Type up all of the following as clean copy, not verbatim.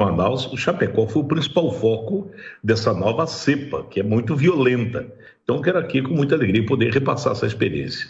Manaus, o Chapecó foi o principal foco dessa nova cepa, que é muito violenta. Então, quero aqui, com muita alegria, poder repassar essa experiência.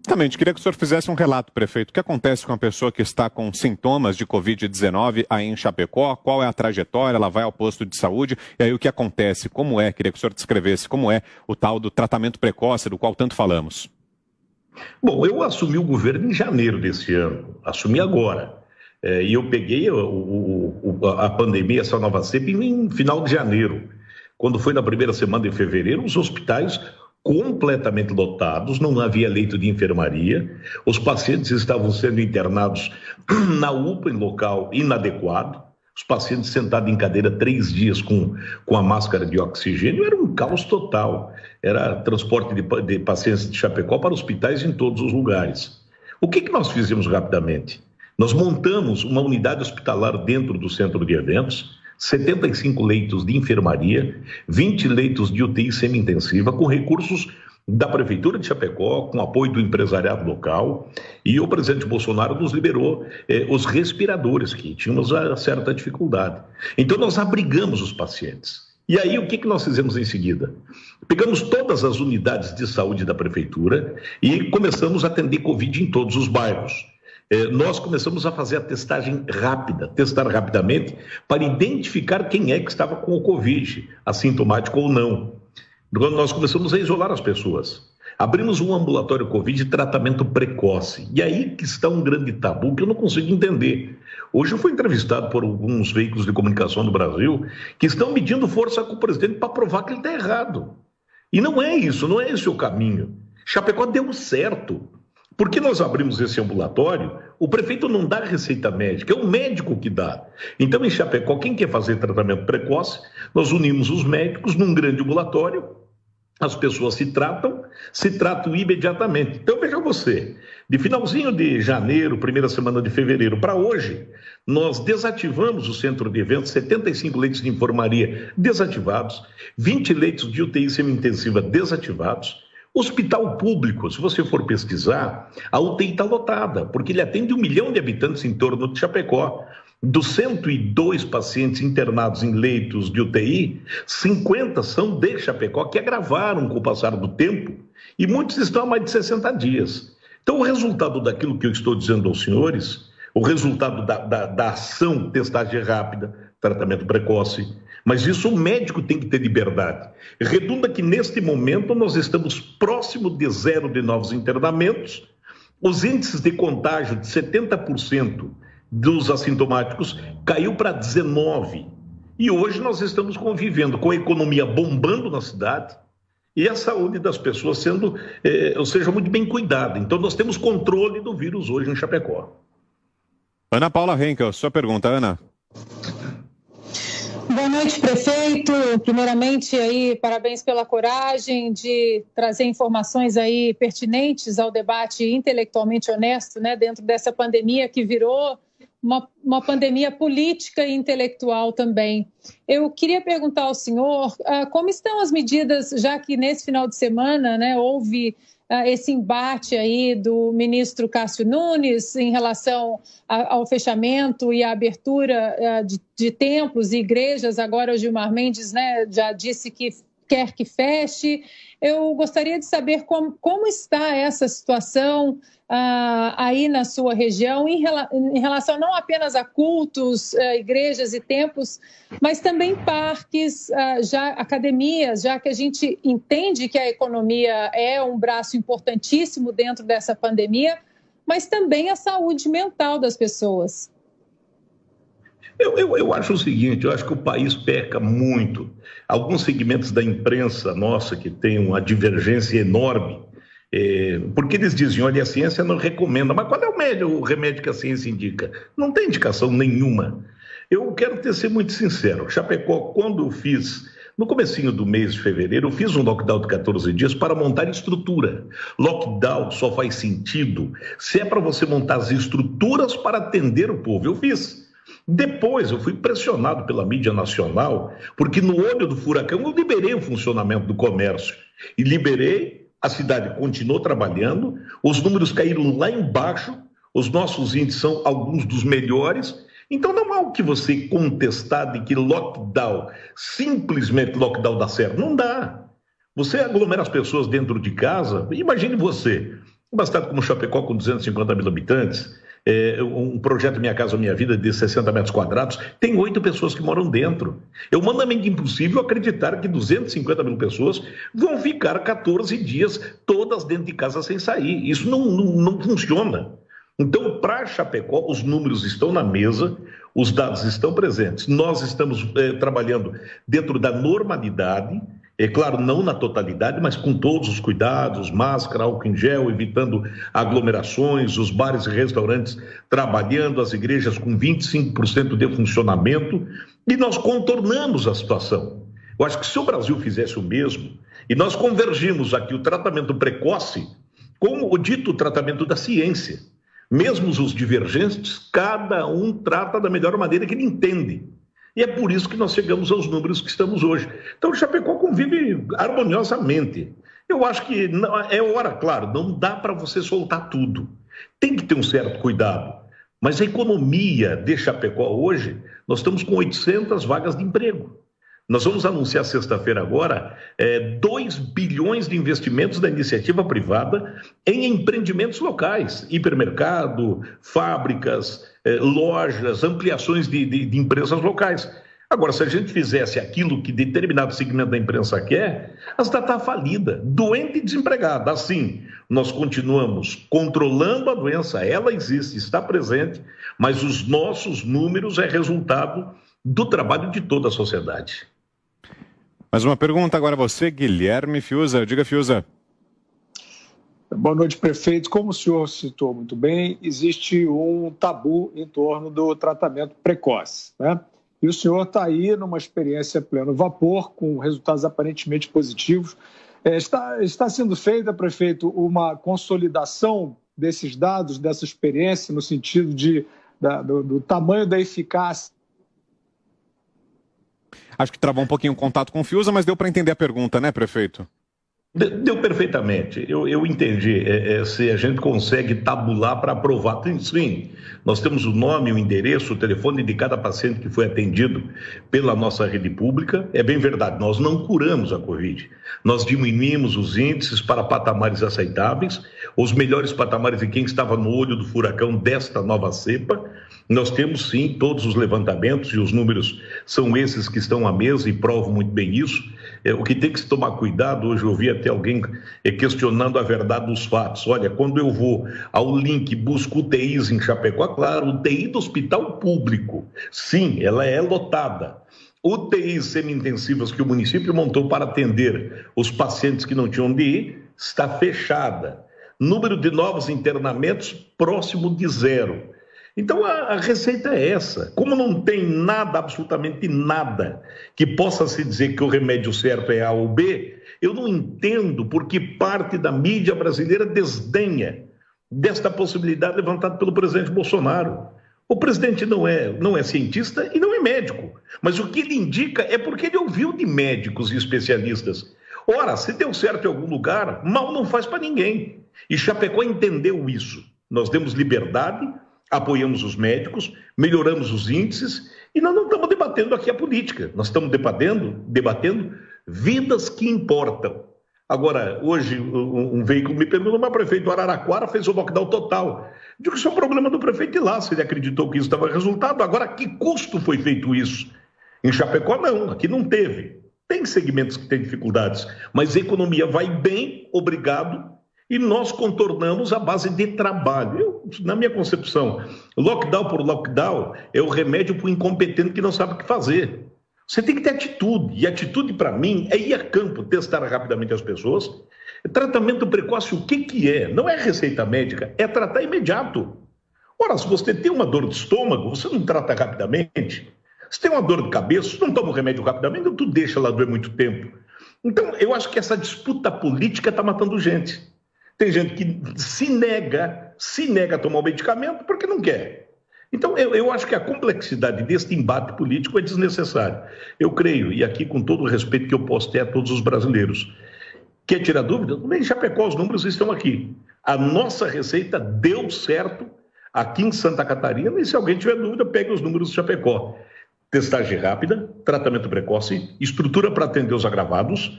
Exatamente. Queria que o senhor fizesse um relato, prefeito. O que acontece com a pessoa que está com sintomas de Covid-19 aí em Chapecó? Qual é a trajetória? Ela vai ao posto de saúde? E aí o que acontece? Como é? Queria que o senhor descrevesse como é o tal do tratamento precoce, do qual tanto falamos. Bom, eu assumi o governo em janeiro desse ano. Assumi agora. E eu peguei a pandemia, essa nova cepa, em final de janeiro. Quando foi na primeira semana de fevereiro, os hospitais completamente lotados, não havia leito de enfermaria, os pacientes estavam sendo internados na UPA em local inadequado, os pacientes sentados em cadeira 3 dias com a máscara de oxigênio, era um caos total, era transporte de pacientes de Chapecó para hospitais em todos os lugares. O que nós fizemos rapidamente? Nós montamos uma unidade hospitalar dentro do centro de eventos, 75 leitos de enfermaria, 20 leitos de UTI semi-intensiva, com recursos da Prefeitura de Chapecó, com apoio do empresariado local, e o presidente Bolsonaro nos liberou os respiradores, que tínhamos uma certa dificuldade. Então, nós abrigamos os pacientes. E aí, o que nós fizemos em seguida? Pegamos todas as unidades de saúde da Prefeitura e começamos a atender Covid em todos os bairros. Nós começamos a fazer a testagem rápida, testar rapidamente, para identificar quem é que estava com o Covid, assintomático ou não. Nós começamos a isolar as pessoas. Abrimos um ambulatório Covid de tratamento precoce. E aí que está um grande tabu que eu não consigo entender. Hoje eu fui entrevistado por alguns veículos de comunicação do Brasil que estão medindo força com o presidente para provar que ele está errado. E não é isso, não é esse o caminho. Chapecó deu certo. Porque nós abrimos esse ambulatório, o prefeito não dá receita médica, é o médico que dá. Então, em Chapecó, quem quer fazer tratamento precoce, nós unimos os médicos num grande ambulatório, as pessoas se tratam imediatamente. Então, veja você, de finalzinho de janeiro, primeira semana de fevereiro para hoje, nós desativamos o centro de eventos, 75 leitos de enfermaria desativados, 20 leitos de UTI semi-intensiva desativados. Hospital público, se você for pesquisar, a UTI está lotada, porque ele atende 1 milhão de habitantes em torno de Chapecó. Dos 102 pacientes internados em leitos de UTI, 50 são de Chapecó, que agravaram com o passar do tempo, e muitos estão há mais de 60 dias. Então, o resultado daquilo que eu estou dizendo aos senhores, o resultado da ação, testagem rápida, tratamento precoce, mas isso o médico tem que ter liberdade. Redunda que neste momento nós estamos próximo de 0 de novos internamentos, os índices de contágio de 70% dos assintomáticos caiu para 19%. E hoje nós estamos convivendo com a economia bombando na cidade e a saúde das pessoas sendo, muito bem cuidada. Então nós temos controle do vírus hoje em Chapecó. Ana Paula Henkel, sua pergunta, Ana. Boa noite, prefeito. Primeiramente, aí, parabéns pela coragem de trazer informações aí pertinentes ao debate intelectualmente honesto, né, dentro dessa pandemia que virou uma pandemia política e intelectual também. Eu queria perguntar ao senhor como estão as medidas, já que nesse final de semana, né, houve esse embate aí do ministro Cássio Nunes em relação ao fechamento e à abertura de templos e igrejas. Agora o Gilmar Mendes, né, já disse que quer que feche. Eu gostaria de saber como está essa situação aí na sua região em relação não apenas a cultos, igrejas e templos, mas também parques, academias, já que a gente entende que a economia é um braço importantíssimo dentro dessa pandemia, mas também a saúde mental das pessoas. Eu acho o seguinte, eu acho que o país peca muito. Alguns segmentos da imprensa nossa que tem uma divergência enorme, porque eles dizem, olha, a ciência não recomenda, mas qual é o remédio que a ciência indica? Não tem indicação nenhuma. Eu quero ser muito sincero, Chapecó, quando eu fiz, no comecinho do mês de fevereiro, eu fiz um lockdown de 14 dias para montar estrutura. Lockdown só faz sentido se é para você montar as estruturas para atender o povo. Eu fiz. Depois eu fui pressionado pela mídia nacional, porque no olho do furacão eu liberei o funcionamento do comércio. E liberei, a cidade continuou trabalhando, os números caíram lá embaixo, os nossos índices são alguns dos melhores, Então não há o que você contestar de que lockdown, simplesmente lockdown dá certo. Não dá. Você aglomera as pessoas dentro de casa, imagine você, uma cidade como Chapecó com 250 mil habitantes, um projeto Minha Casa Minha Vida de 60 metros quadrados, tem 8 pessoas que moram dentro. É humanamente impossível acreditar que 250 mil pessoas vão ficar 14 dias todas dentro de casa sem sair. Isso não funciona. Então, para Chapecó, os números estão na mesa, os dados estão presentes. Nós estamos trabalhando dentro da normalidade, é claro, não na totalidade, mas com todos os cuidados, máscara, álcool em gel, evitando aglomerações, os bares e restaurantes trabalhando, as igrejas com 25% de funcionamento, e nós contornamos a situação. Eu acho que se o Brasil fizesse o mesmo, e nós convergimos aqui o tratamento precoce com o dito tratamento da ciência, mesmo os divergentes, cada um trata da melhor maneira que ele entende. E é por isso que nós chegamos aos números que estamos hoje. Então, o Chapecó convive harmoniosamente. Eu acho que é hora, claro, não dá para você soltar tudo. Tem que ter um certo cuidado. Mas a economia de Chapecó hoje, nós estamos com 800 vagas de emprego. Nós vamos anunciar sexta-feira agora 2 bilhões de investimentos da iniciativa privada em empreendimentos locais, hipermercado, fábricas, lojas, ampliações de empresas locais. Agora, se a gente fizesse aquilo que determinado segmento da imprensa quer, a cidade está falida, doente e desempregada. Assim, nós continuamos controlando a doença, ela existe, está presente, mas os nossos números é resultado do trabalho de toda a sociedade. Mais uma pergunta agora a você, Guilherme Fiuza. Diga, Fiuza. Boa noite, prefeito. Como o senhor citou muito bem, existe um tabu em torno do tratamento precoce, né? E o senhor está aí numa experiência pleno vapor, com resultados aparentemente positivos. Está sendo feita, prefeito, uma consolidação desses dados, dessa experiência, no sentido do tamanho da eficácia? Acho que travou um pouquinho o contato com o Fiuza, mas deu para entender a pergunta, né, prefeito? Deu perfeitamente. Eu entendi. Se a gente consegue tabular para aprovar. Sim, nós temos o nome, o endereço, o telefone de cada paciente que foi atendido pela nossa rede pública. É bem verdade, nós não curamos a Covid. Nós diminuímos os índices para patamares aceitáveis, os melhores patamares de quem estava no olho do furacão desta nova cepa. Nós temos, sim, todos os levantamentos e os números são esses que estão à mesa e provam muito bem isso. O que tem que se tomar cuidado, hoje eu ouvi até alguém questionando a verdade dos fatos. Olha, quando eu vou ao link, busco UTIs em Chapecó, claro, UTI do hospital público, sim, ela é lotada. UTIs semi-intensivas que o município montou para atender os pacientes que não tinham onde ir, está fechada. Número de novos internamentos próximo de 0. Então, a receita é essa. Como não tem nada, absolutamente nada, que possa se dizer que o remédio certo é A ou B, eu não entendo por que parte da mídia brasileira desdenha desta possibilidade levantada pelo presidente Bolsonaro. O presidente não é cientista e não é médico, mas o que ele indica é porque ele ouviu de médicos e especialistas. Ora, se deu certo em algum lugar, mal não faz para ninguém. E Chapecó entendeu isso. Nós demos liberdade, apoiamos os médicos, melhoramos os índices e nós não estamos debatendo aqui a política, nós estamos debatendo vidas que importam. Agora, hoje um veículo me perguntou, mas o prefeito do Araraquara fez o lockdown total. Eu digo que isso é um problema do prefeito de lá, se ele acreditou que isso estava resultado. Agora, a que custo foi feito isso? Em Chapecó não, aqui não teve. Tem segmentos que têm dificuldades, mas a economia vai bem, obrigado. E nós contornamos a base de trabalho. Na minha concepção, lockdown por lockdown é o remédio para o incompetente que não sabe o que fazer. Você tem que ter atitude. E atitude, para mim, é ir a campo, testar rapidamente as pessoas. Tratamento precoce, o que é? Não é receita médica, é tratar imediato. Ora, se você tem uma dor de estômago, você não trata rapidamente. Se tem uma dor de cabeça, você não toma o remédio rapidamente, tu deixa ela doer muito tempo. Então, eu acho que essa disputa política está matando gente. Tem gente que se nega a tomar o medicamento porque não quer. Então, eu acho que a complexidade desse embate político é desnecessária. Eu creio, e aqui com todo o respeito que eu posso ter a todos os brasileiros, quer tirar dúvida? Em Chapecó os números estão aqui. A nossa receita deu certo, aqui em Santa Catarina, e se alguém tiver dúvida, pegue os números do Chapecó. Testagem rápida, tratamento precoce, estrutura para atender os agravados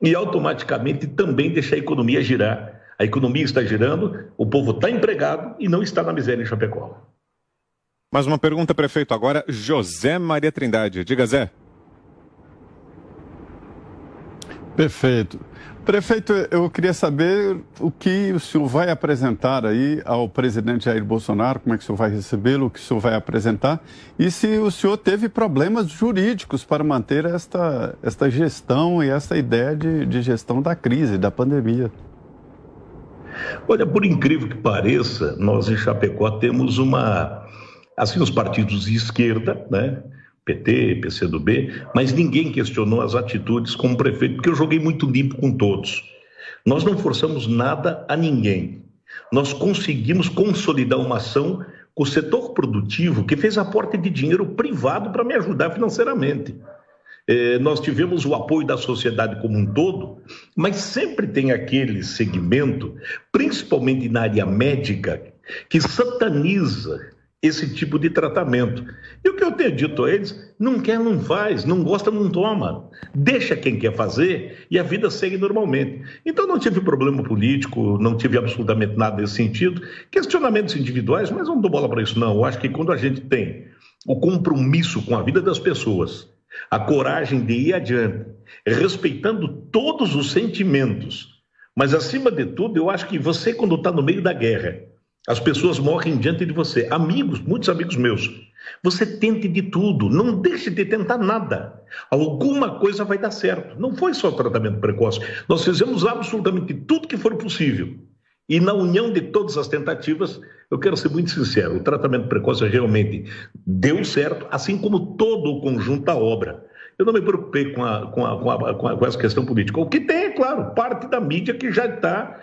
e automaticamente também deixar a economia girar. A economia está girando, o povo está empregado e não está na miséria em Chapecó. Mais uma pergunta, prefeito. Agora, José Maria Trindade. Diga, Zé. Perfeito. Prefeito, eu queria saber o que o senhor vai apresentar aí ao presidente Jair Bolsonaro, como é que o senhor vai recebê-lo, o que o senhor vai apresentar, e se o senhor teve problemas jurídicos para manter esta gestão e essa ideia de gestão da crise, da pandemia. Olha, por incrível que pareça, nós em Chapecó temos os partidos de esquerda, né? PT, PCdoB, mas ninguém questionou as atitudes como prefeito, porque eu joguei muito limpo com todos. Nós não forçamos nada a ninguém. Nós conseguimos consolidar uma ação com o setor produtivo que fez aporte de dinheiro privado para me ajudar financeiramente. Nós tivemos o apoio da sociedade como um todo, mas sempre tem aquele segmento, principalmente na área médica, que sataniza esse tipo de tratamento. E o que eu tenho dito a eles, não quer, não faz, não gosta, não toma. Deixa quem quer fazer e a vida segue normalmente. Então não tive problema político, não tive absolutamente nada nesse sentido. Questionamentos individuais, mas não dou bola para isso não. Eu acho que quando a gente tem o compromisso com a vida das pessoas, a coragem de ir adiante, respeitando todos os sentimentos, mas acima de tudo, eu acho que você quando está no meio da guerra, as pessoas morrem diante de você. Amigos, muitos amigos meus. Você tente de tudo, não deixe de tentar nada. Alguma coisa vai dar certo. Não foi só tratamento precoce. Nós fizemos absolutamente tudo que for possível. E na união de todas as tentativas, eu quero ser muito sincero, o tratamento precoce realmente deu certo, assim como todo o conjunto da obra. Eu não me preocupei com essa questão política. O que tem, é claro, parte da mídia que já está,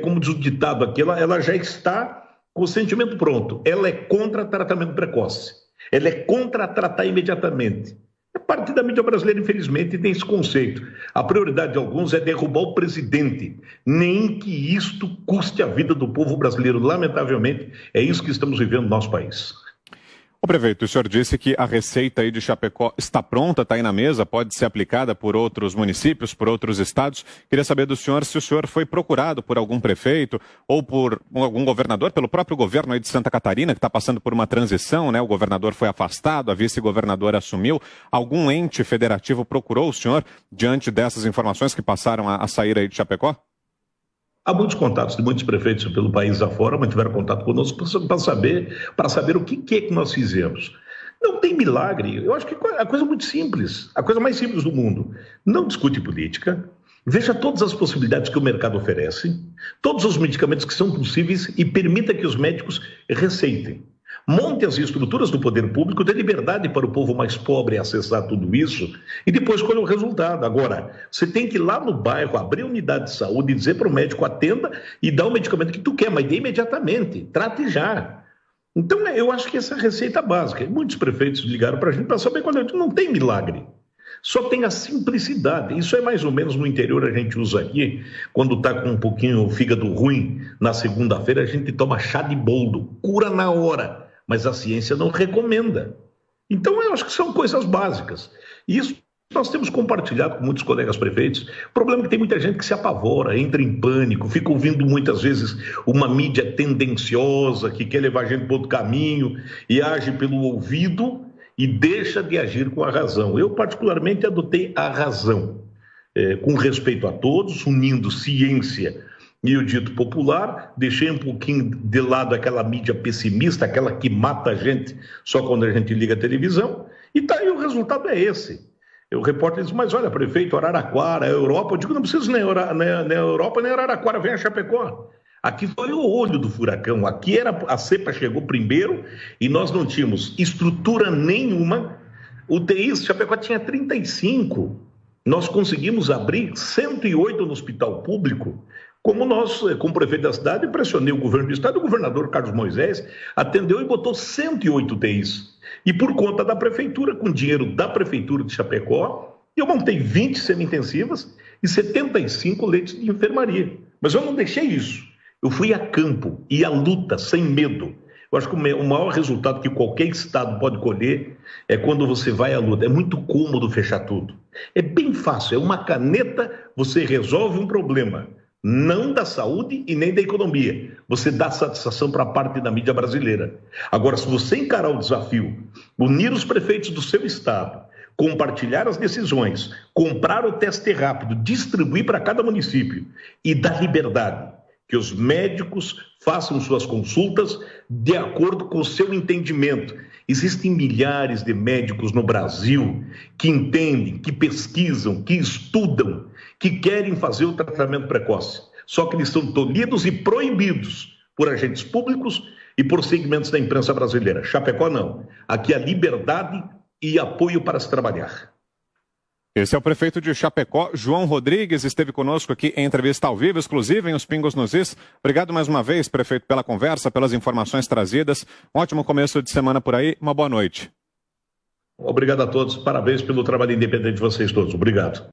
como diz o ditado aqui, ela já está com o sentimento pronto. Ela é contra tratamento precoce. Ela é contra tratar imediatamente. A parte da mídia brasileira, infelizmente, tem esse conceito. A prioridade de alguns é derrubar o presidente. Nem que isto custe a vida do povo brasileiro. Lamentavelmente, é isso que estamos vivendo no nosso país. O prefeito, o senhor disse que a receita aí de Chapecó está pronta, está aí na mesa, pode ser aplicada por outros municípios, por outros estados. Queria saber do senhor se o senhor foi procurado por algum prefeito ou por algum governador, pelo próprio governo aí de Santa Catarina, que está passando por uma transição, né? O governador foi afastado, a vice-governadora assumiu. Algum ente federativo procurou o senhor diante dessas informações que passaram a sair aí de Chapecó? Há muitos contatos de muitos prefeitos pelo país afora, mantiveram contato conosco para saber o que é que nós fizemos. Não tem milagre. Eu acho que a coisa é muito simples, a coisa mais simples do mundo. Não discute política, veja todas as possibilidades que o mercado oferece, todos os medicamentos que são possíveis e permita que os médicos receitem. Monte as estruturas do poder público, dê liberdade para o povo mais pobre acessar tudo isso e depois escolha o resultado. Agora, você tem que ir lá no bairro, abrir unidade de saúde e dizer para o médico, atenda e dá o medicamento que tu quer, mas dê imediatamente, trate já. Então, eu acho que essa é a receita básica. Muitos prefeitos ligaram para a gente para saber qual é. Não tem milagre, só tem a simplicidade. Isso é mais ou menos no interior, a gente usa aqui, quando está com um pouquinho o fígado ruim, na segunda-feira a gente toma chá de boldo, cura na hora. Mas a ciência não recomenda. Então, eu acho que são coisas básicas. E isso nós temos compartilhado com muitos colegas prefeitos. O problema é que tem muita gente que se apavora, entra em pânico, fica ouvindo muitas vezes uma mídia tendenciosa que quer levar a gente para outro caminho e age pelo ouvido e deixa de agir com a razão. Eu, particularmente, adotei a razão, com respeito a todos, unindo ciência e o dito popular, deixei um pouquinho de lado aquela mídia pessimista, aquela que mata a gente só quando a gente liga a televisão, e tá aí, o resultado é esse. O repórter diz, mas olha, prefeito, Araraquara, Europa, eu digo, não preciso nem Europa, nem Araraquara, vem a Chapecó. Aqui foi o olho do furacão, aqui a cepa chegou primeiro e nós não tínhamos estrutura nenhuma, UTIs, Chapecó tinha 35, nós conseguimos abrir 108 no hospital público. Como prefeito da cidade, pressionei o governo do estado, o governador Carlos Moisés atendeu e botou 108 UTIs. E por conta da prefeitura, com dinheiro da prefeitura de Chapecó, eu montei 20 semi-intensivas e 75 leitos de enfermaria. Mas eu não deixei isso. Eu fui a campo e à luta, sem medo. Eu acho que o maior resultado que qualquer Estado pode colher é quando você vai à luta. É muito cômodo fechar tudo. É bem fácil, é uma caneta, você resolve um problema. Não da saúde e nem da economia. Você dá satisfação para a parte da mídia brasileira. Agora, se você encarar o desafio, unir os prefeitos do seu estado, compartilhar as decisões, comprar o teste rápido, distribuir para cada município e dar liberdade, que os médicos façam suas consultas de acordo com o seu entendimento. Existem milhares de médicos no Brasil que entendem, que pesquisam, que estudam, que querem fazer o tratamento precoce. Só que eles são tolhidos e proibidos por agentes públicos e por segmentos da imprensa brasileira. Chapecó não. Aqui há liberdade e apoio para se trabalhar. Esse é o prefeito de Chapecó, João Rodrigues, esteve conosco aqui em entrevista ao vivo, exclusiva em Os Pingos nos Is. Obrigado mais uma vez, prefeito, pela conversa, pelas informações trazidas. Um ótimo começo de semana por aí, uma boa noite. Obrigado a todos, parabéns pelo trabalho independente de vocês todos. Obrigado.